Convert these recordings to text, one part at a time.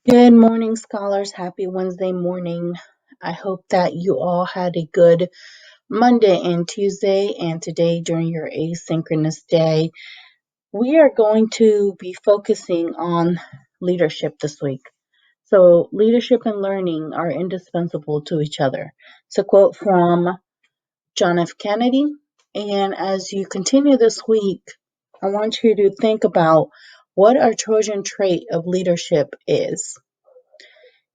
Good morning, scholars. Happy Wednesday morning. I hope that you all had a good Monday and Tuesday, and today during your asynchronous day. We are going to be focusing on leadership this week. So, leadership and learning are indispensable to each other. It's a quote from John F. Kennedy. And as you continue this week, I want you to think about what our Trojan trait of leadership is.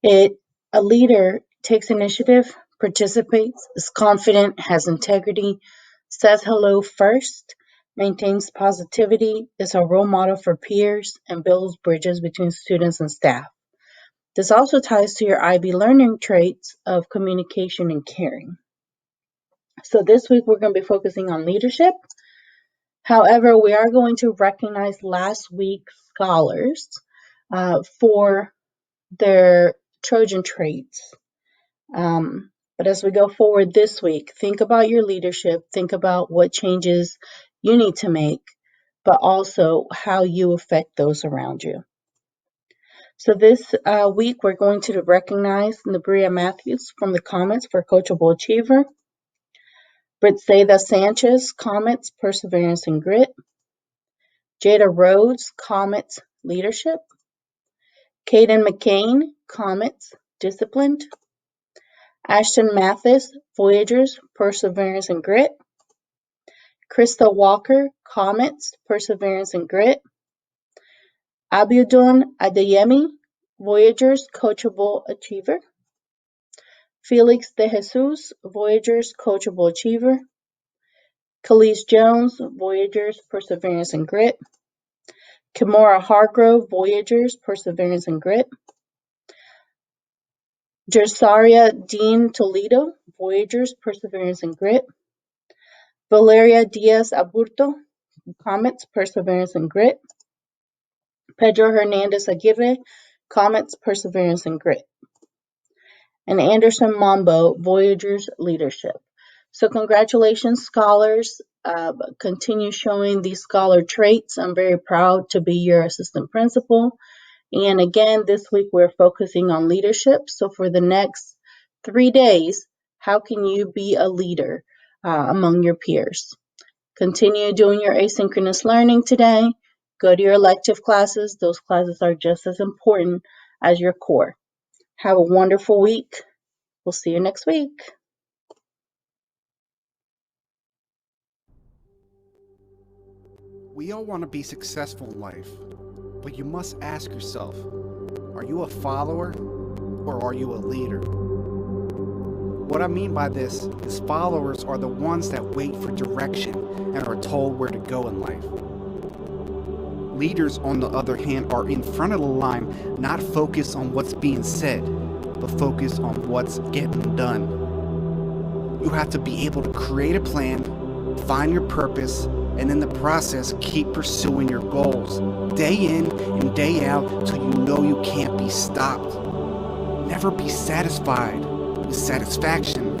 A leader takes initiative, participates, is confident, has integrity, says hello first, maintains positivity, is a role model for peers, and builds bridges between students and staff. This also ties to your IB learning traits of communication and caring. So this week we're going to be focusing on leadership. However, we are going to recognize last week's scholars for their Trojan traits. But as we go forward this week, think about your leadership, think about what changes you need to make, but also how you affect those around you. So this week, we're going to recognize Nabria Matthews from the comments for Coachable Achiever, Britseida Sanchez, comments, Perseverance and Grit, Jada Rhodes, comments, Leadership, Caden McCain, comments, Disciplined, Ashton Mathis, Voyagers, Perseverance and Grit, Krista Walker, comments, Perseverance and Grit, Abiodun Adeyemi, Voyagers, Coachable Achiever, Felix De Jesus, Voyagers, Coachable Achiever, Khalees Jones, Voyagers, Perseverance and Grit, Kimora Hargrove, Voyagers, Perseverance and Grit, Jersaria Dean Toledo, Voyagers, Perseverance and Grit, Valeria Diaz Aburto, comments, Perseverance and Grit, Pedro Hernandez Aguirre, comments, Perseverance and Grit, and Anderson Mambo, Voyagers, Leadership. So congratulations, scholars. Continue showing these scholar traits. I'm very proud to be your assistant principal. And again, this week we're focusing on leadership. So for the next 3 days, how can you be a leader among your peers? Continue doing your asynchronous learning today. Go to your elective classes. Those classes are just as important as your core. Have a wonderful week. We'll see you next week. We all want to be successful in life, but you must ask yourself, are you a follower or are you a leader? What I mean by this is followers are the ones that wait for direction and are told where to go in life. Leaders, on the other hand, are in front of the line, not focused on what's being said, but focused on what's getting done. You have to be able to create a plan, find your purpose, and in the process, keep pursuing your goals, day in and day out, till you know you can't be stopped. Never be satisfied with satisfaction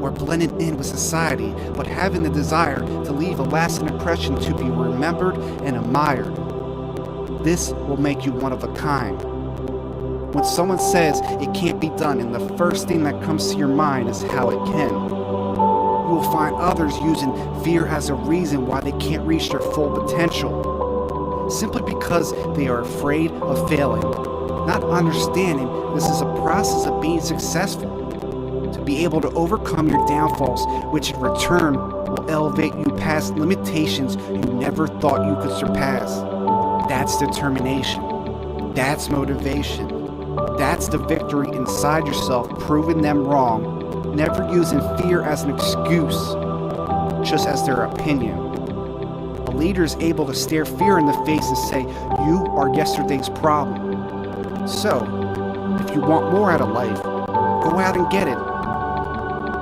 or blending in with society, but having the desire to leave a lasting impression to be remembered and admired. This will make you one of a kind. When someone says it can't be done, and the first thing that comes to your mind is how it can, you will find others using fear as a reason why they can't reach their full potential, simply because they are afraid of failing, not understanding this is a process of being successful, to be able to overcome your downfalls, which in return will elevate you past limitations you never thought you could surpass. That's determination. That's motivation. That's the victory inside yourself, proving them wrong, never using fear as an excuse, just as their opinion. A leader is able to stare fear in the face and say, you are yesterday's problem. So, if you want more out of life, go out and get it.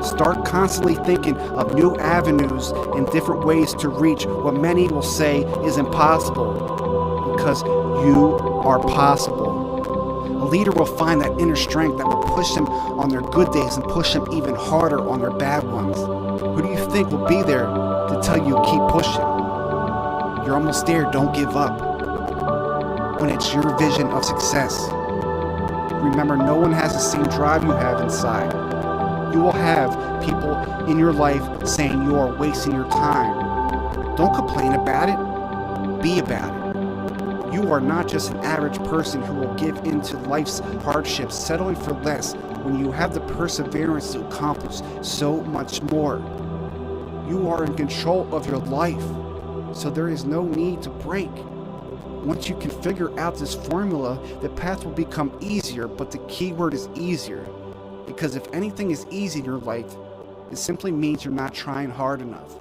Start constantly thinking of new avenues and different ways to reach what many will say is impossible, because you are possible. A leader will find that inner strength that will push them on their good days and push them even harder on their bad ones. Who do you think will be there to tell you keep pushing? You're almost there, don't give up. When it's your vision of success. Remember, no one has the same drive you have inside. You will have people in your life saying you are wasting your time. Don't complain about it. Be about it. You are not just an average person who will give in to life's hardships, settling for less, when you have the perseverance to accomplish so much more. You are in control of your life, so there is no need to break. Once you can figure out this formula, the path will become easier, but the key word is easier. Because if anything is easy in your life, it simply means you're not trying hard enough.